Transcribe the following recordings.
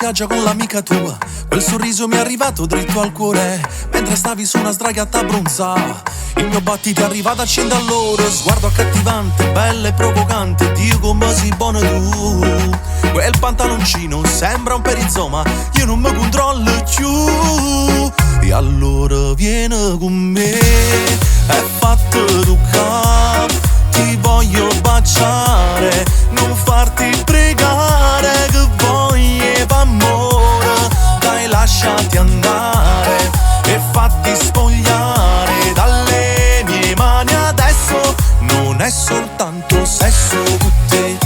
spiaggia con l'amica tua, quel sorriso mi è arrivato dritto al cuore, mentre stavi su una sdraiata a bronzare. Il mio battito è arrivato a 100 all'ora, sguardo accattivante, bella e provocante, Dio come sei buona tu. Quel pantaloncino sembra un perizoma, io non mi controllo più. E allora vieni con me, è fatto toccare, ti voglio baciare, non farti pregare, che voglia d'amore, dai lasciati andare e fatti spogliare dalle mie mani. Adesso non è soltanto sesso con te,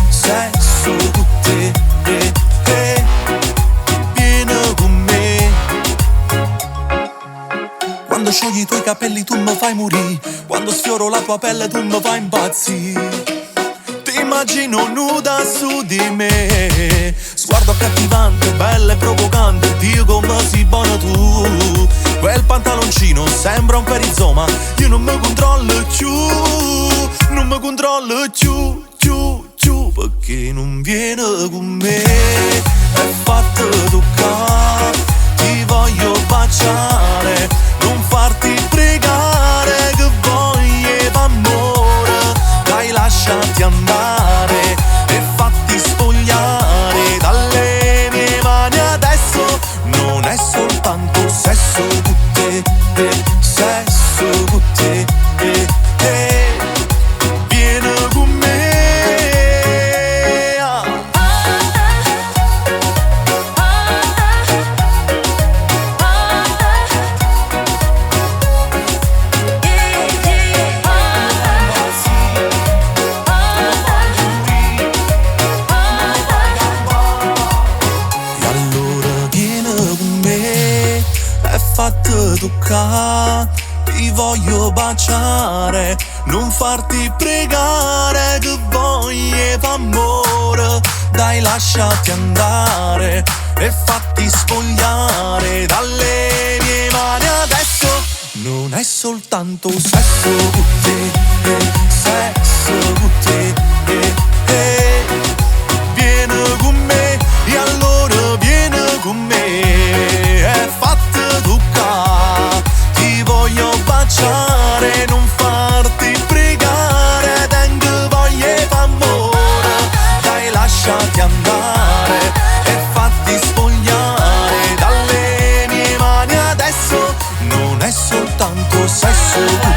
sesso con te, vieni con me. Quando sciogli i tuoi capelli tu mi fai morire, quando sfioro la tua pelle tu mi fai impazzire. Ti immagino nuda su di me, sguardo accattivante, bella e provocante, Dio come sei buona tu. Quel pantaloncino sembra un perizoma, io non mi controllo più, non mi controllo più, perché non viene con me, è fatto toccare, ti voglio baciare, non farti pregare, che voglia d'amore, dai lasciati andare e fatti spogliare dalle mie mani. Adesso non è soltanto sesso con te, sesso con te, vieni con me. Fatto toccare, ti voglio baciare, non farti pregare, che voglia d'amore, dai lasciati andare e fatti spogliare dalle mie mani. Adesso non è soltanto sesso con te, sesso con te, vieni con me, e allora vieni con me, è fatto toccare, ti voglio baciare, non farti pregare, tengo voglia d'amore, dai lasciati andare e fatti spogliare dalle mie mani. Adesso non è soltanto sesso.